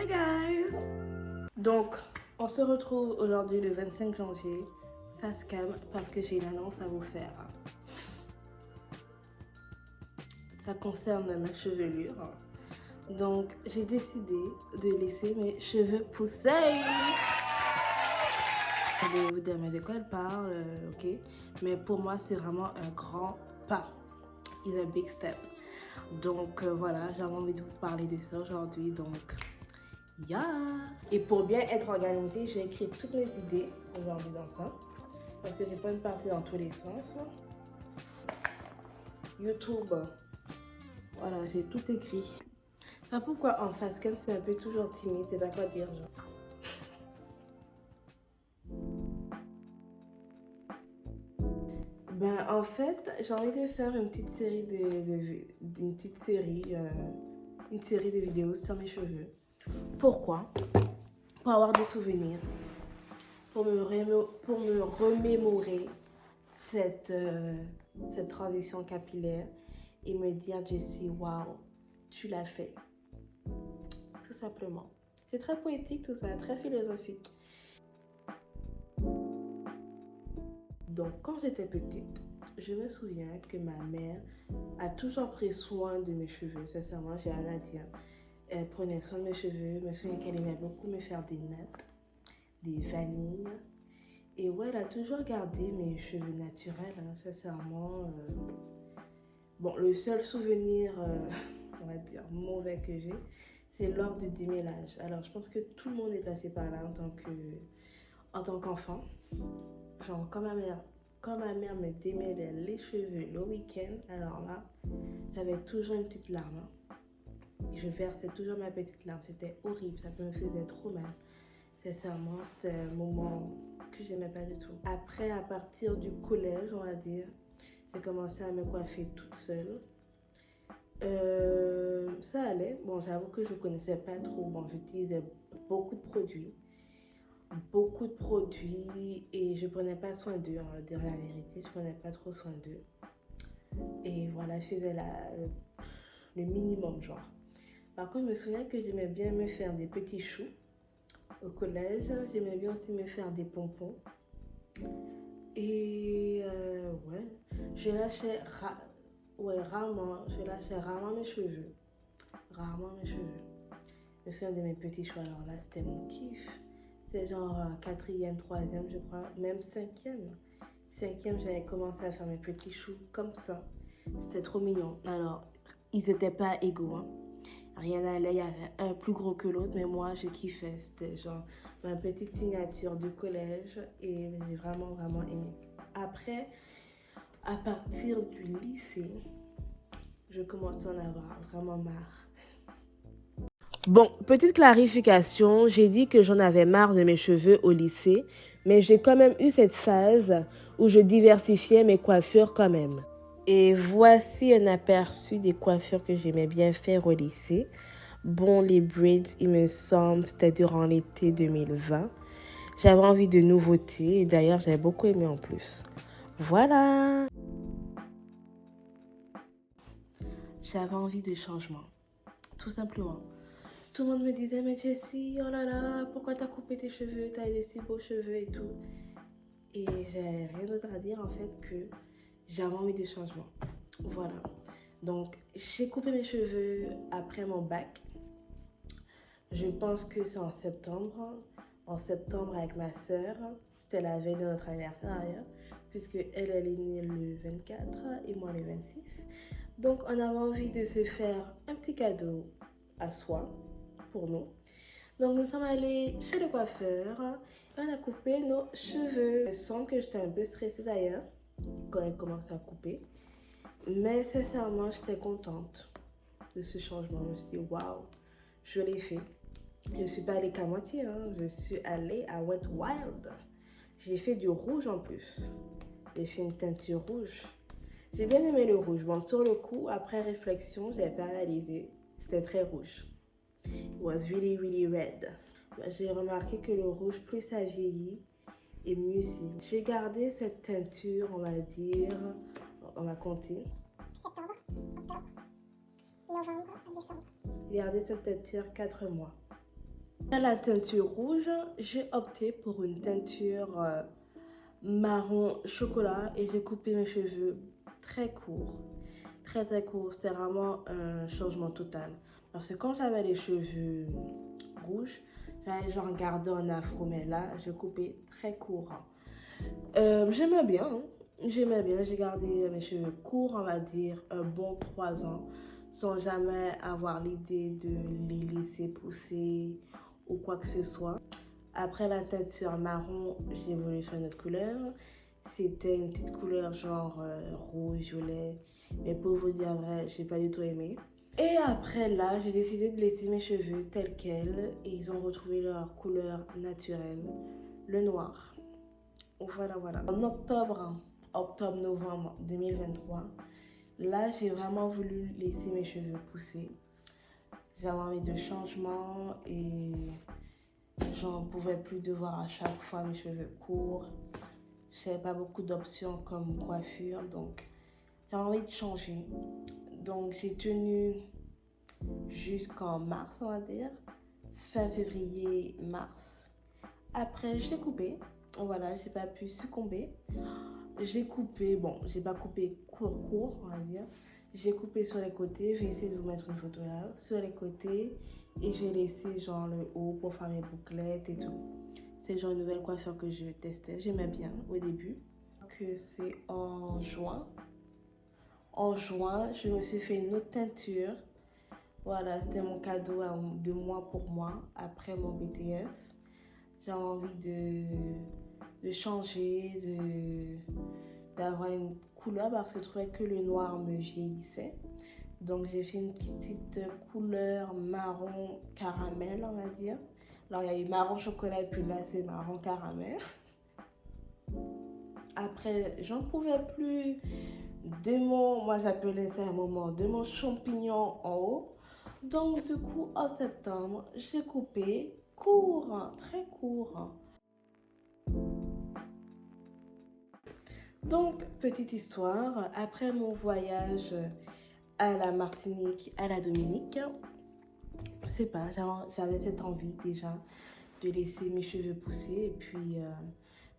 guys! Donc, on se retrouve aujourd'hui le 25 janvier, face cam, parce que j'ai une annonce à vous faire. Ça concerne ma chevelure. Donc, j'ai décidé de laisser mes cheveux pousser. Vous vous demandez de quoi elle parle, ok? Mais pour moi, c'est vraiment un grand pas. It's a big step. Donc voilà, j'avais envie de vous parler de ça aujourd'hui. Donc, yes! Et pour bien être organisée, j'ai écrit toutes mes idées aujourd'hui dans ça. Parce que j'ai pas une partie dans tous les sens. YouTube, voilà, j'ai tout écrit. C'est pourquoi en face cam, c'est un peu toujours timide, c'est pas quoi dire, genre. Ben, en fait, j'ai envie de faire une petite série une série de vidéos sur mes cheveux. Pourquoi? Pour avoir des souvenirs, pour me remémorer cette transition capillaire et me dire, Jessie, waouh, tu l'as fait. Tout simplement. C'est très poétique tout ça, très philosophique. Donc, quand j'étais petite, je me souviens que ma mère a toujours pris soin de mes cheveux. Sincèrement, j'ai rien à dire. Elle prenait soin de mes cheveux. Je me souviens qu'elle aimait beaucoup me faire des nattes, des vanilles. Et ouais, elle a toujours gardé mes cheveux naturels, hein, sincèrement. Bon, le seul souvenir, on va dire, mauvais que j'ai, c'est lors du démêlage. Alors, je pense que tout le monde est passé par là en tant qu'enfant. Genre, quand ma mère me démêlait les cheveux le week-end, alors là, j'avais toujours une petite larme. Et je versais toujours ma petite larme. C'était horrible, ça me faisait trop mal. Sincèrement, c'était un moment que j'aimais pas du tout. Après, à partir du collège, on va dire, j'ai commencé à me coiffer toute seule. Ça allait. Bon, j'avoue que je connaissais pas trop. Bon, j'utilisais beaucoup de produits et je prenais pas soin d'eux, on va dire la vérité, je prenais pas trop soin d'eux. Et voilà, je faisais le minimum, genre. Par contre, je me souviens que j'aimais bien me faire des petits choux au collège. J'aimais bien aussi me faire des pompons. Et ouais, je lâchais rarement mes cheveux. Rarement mes cheveux. Je me souviens de mes petits choux, alors là, c'était mon kiff. C'était genre 4e, 3e, je crois, même 5e. 5e, j'avais commencé à faire mes petits choux comme ça. C'était trop mignon. Alors, ils n'étaient pas égaux, hein. Rien n'allait, il y avait un plus gros que l'autre, mais moi, je kiffais. C'était genre ma petite signature du collège et j'ai vraiment, vraiment aimé. Après, à partir du lycée, je commençais à en avoir vraiment marre. Bon, petite clarification, j'ai dit que j'en avais marre de mes cheveux au lycée, mais j'ai quand même eu cette phase où je diversifiais mes coiffures quand même. Et voici un aperçu des coiffures que j'aimais bien faire au lycée. Bon, les braids, il me semble, c'était durant l'été 2020. J'avais envie de nouveautés et d'ailleurs, j'avais beaucoup aimé en plus. Voilà! J'avais envie de changement, tout simplement. Tout le monde me disait, mais Jessie, oh là là, pourquoi t'as coupé tes cheveux, t'as des si beaux cheveux et tout. Et j'ai rien d'autre à dire en fait que j'avais envie de changement. Voilà. Donc, j'ai coupé mes cheveux après mon bac. Je pense que c'est en septembre. En septembre avec ma sœur. C'était la veille de notre anniversaire d'ailleurs. Puisque elle est née le 24 et moi le 26. Donc, on avait envie de se faire un petit cadeau à soi. Pour nous. Donc nous sommes allés chez le coiffeur et on a coupé nos cheveux. Je sens que j'étais un peu stressée d'ailleurs quand elle commençait à couper. Mais sincèrement, j'étais contente de ce changement. Je me suis dit, waouh, je l'ai fait. Je ne suis pas allée qu'à moitié, hein. Je suis allée à Wet Wild. J'ai fait du rouge en plus. J'ai fait une teinture rouge. J'ai bien aimé le rouge. Bon, sur le coup, après réflexion, je n'avais pas réalisé. C'était très rouge. It was really, really red. J'ai remarqué que le rouge, plus ça vieillit, et mieux c'est. J'ai gardé cette teinture, on va dire, on va compter. Septembre, octobre, novembre, décembre. J'ai gardé cette teinture 4 mois. À la teinture rouge, j'ai opté pour une teinture marron chocolat et j'ai coupé mes cheveux très courts. Très très courts, c'était vraiment un changement total. Parce que quand j'avais les cheveux rouges, j'avais genre gardé en afro, mais là, j'ai coupé très court. J'aimais bien, hein. J'aimais bien, j'ai gardé mes cheveux courts, on va dire, un bon 3 ans, sans jamais avoir l'idée de les laisser pousser ou quoi que ce soit. Après la teinture marron, j'ai voulu faire une autre couleur. C'était une petite couleur genre rouge, violet. Mais pour vous dire vrai, j'ai pas du tout aimé. Et après là, j'ai décidé de laisser mes cheveux tels quels. Et ils ont retrouvé leur couleur naturelle, le noir. Voilà, voilà. En octobre-novembre 2023, là, j'ai vraiment voulu laisser mes cheveux pousser. J'avais envie de changement et j'en pouvais plus de voir à chaque fois mes cheveux courts. Je n'avais pas beaucoup d'options comme coiffure, donc j'ai envie de changer. Donc j'ai tenu jusqu'en mars, on va dire, fin février, mars. Après, je l'ai coupé. Voilà, j'ai pas pu succomber. J'ai coupé, bon, j'ai pas coupé court, on va dire. J'ai coupé sur les côtés, je vais essayer de vous mettre une photo là, sur les côtés. Et j'ai laissé genre le haut pour faire mes bouclettes et tout. C'est genre une nouvelle coiffure que je testais, j'aimais bien au début. Que c'est en juin. En juin, je me suis fait une autre teinture. Voilà, c'était mon cadeau de moi pour moi après mon BTS. J'avais envie de changer, d'avoir une couleur parce que je trouvais que le noir me vieillissait. Donc j'ai fait une petite couleur marron caramel, on va dire. Alors il y a eu marron chocolat et puis là c'est marron caramel. Après, j'en pouvais plus de mon, moi j'appelais ça un moment, de mon champignon en haut. Donc du coup en septembre, j'ai coupé court, très court. Donc, petite histoire, après mon voyage à la Martinique, à la Dominique, je sais pas, j'avais cette envie déjà de laisser mes cheveux pousser. Et puis,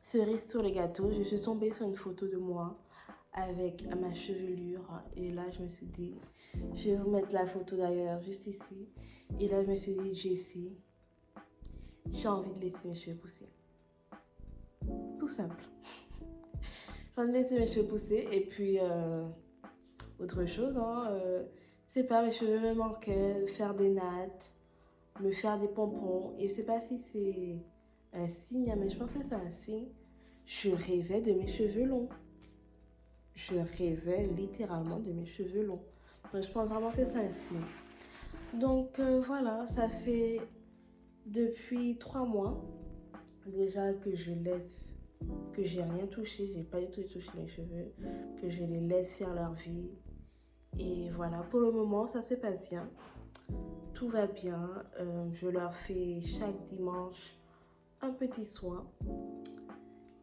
cerise sur le gâteau, je suis tombée sur une photo de moi avec ma chevelure. Et là, je me suis dit, je vais vous mettre la photo d'ailleurs juste ici. Et là, je me suis dit, Jessie, j'ai envie de laisser mes cheveux pousser. Tout simple. J'ai envie de laisser mes cheveux pousser. Et puis, autre chose, hein, c'est pas, mes cheveux me manquaient, faire des nattes, me faire des pompons. Et je sais pas si c'est un signe, mais je pense que c'est un signe. Je rêvais de mes cheveux longs. Je rêvais littéralement de mes cheveux longs. Donc je pense vraiment que c'est un signe. Donc voilà, ça fait depuis 3 mois déjà que je laisse, que j'ai rien touché, j'ai pas du tout touché mes cheveux, que je les laisse faire leur vie. Et voilà, pour le moment, ça se passe bien. Tout va bien. Je leur fais chaque dimanche un petit soin.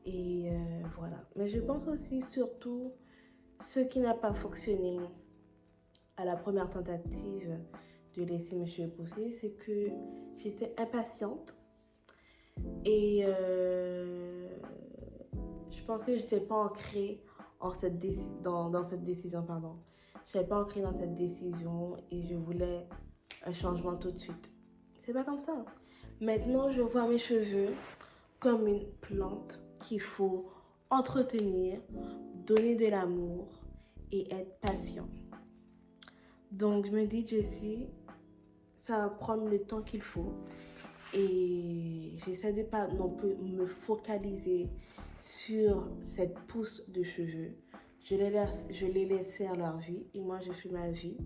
Et voilà. Mais je pense aussi, surtout, ce qui n'a pas fonctionné à la première tentative de laisser mes cheveux pousser, c'est que j'étais impatiente. Et je pense que je n'étais pas ancrée dans cette décision, pardon. Je n'étais pas ancrée dans cette décision et je voulais un changement tout de suite. C'est pas comme ça. Maintenant, je vois mes cheveux comme une plante qu'il faut entretenir, donner de l'amour et être patient. Donc, je me dis, Jessie, ça va prendre le temps qu'il faut. Et j'essaie de pas non plus me focaliser sur cette pousse de cheveux. Je les laisse faire leur vie et moi, je fais ma vie.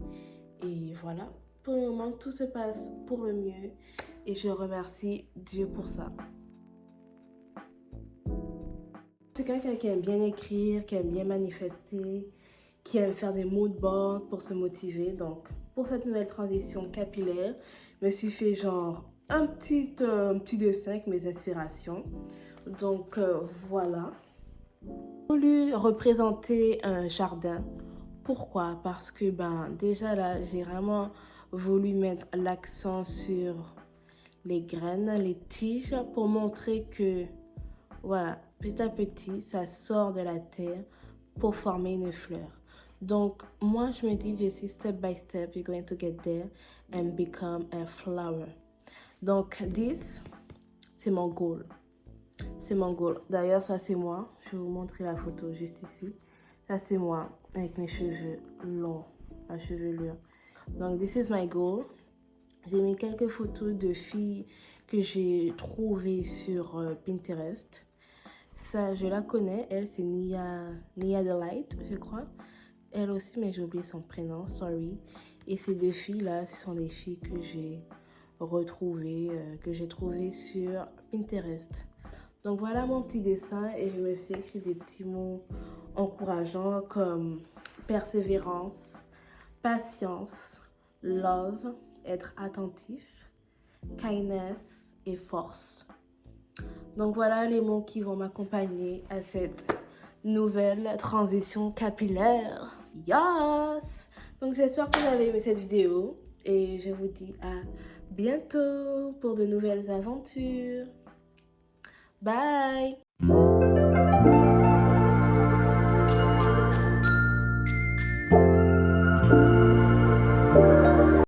Et voilà, pour le moment, tout se passe pour le mieux et je remercie Dieu pour ça. C'est quelqu'un qui aime bien écrire, qui aime bien manifester, qui aime faire des mood boards pour se motiver. Donc, pour cette nouvelle transition capillaire, je me suis fait genre un petit dessin avec mes inspirations. Donc, voilà. J'ai voulu représenter un jardin. Pourquoi? Parce que déjà là, j'ai vraiment voulu mettre l'accent sur les graines, les tiges pour montrer que, voilà, petit à petit, ça sort de la terre pour former une fleur. Donc, moi, je me dis, Jessie, step by step, you're going to get there and become a flower. Donc, this, c'est mon goal. C'est mon goal. D'ailleurs, ça, c'est moi. Je vais vous montrer la photo juste ici. Ça, c'est moi avec mes cheveux longs, ma chevelure. Donc, this is my goal. J'ai mis quelques photos de filles que j'ai trouvées sur Pinterest. Ça, je la connais. Elle, c'est Nia Delight, je crois. Elle aussi, mais j'ai oublié son prénom, sorry. Et ces deux filles-là, ce sont des filles que j'ai retrouvées, que j'ai trouvées sur Pinterest. Donc voilà mon petit dessin et je me suis écrit des petits mots encourageants comme persévérance, patience, love, être attentif, kindness et force. Donc voilà les mots qui vont m'accompagner à cette nouvelle transition capillaire. Yes! Donc j'espère que vous avez aimé cette vidéo et je vous dis à bientôt pour de nouvelles aventures. Bye!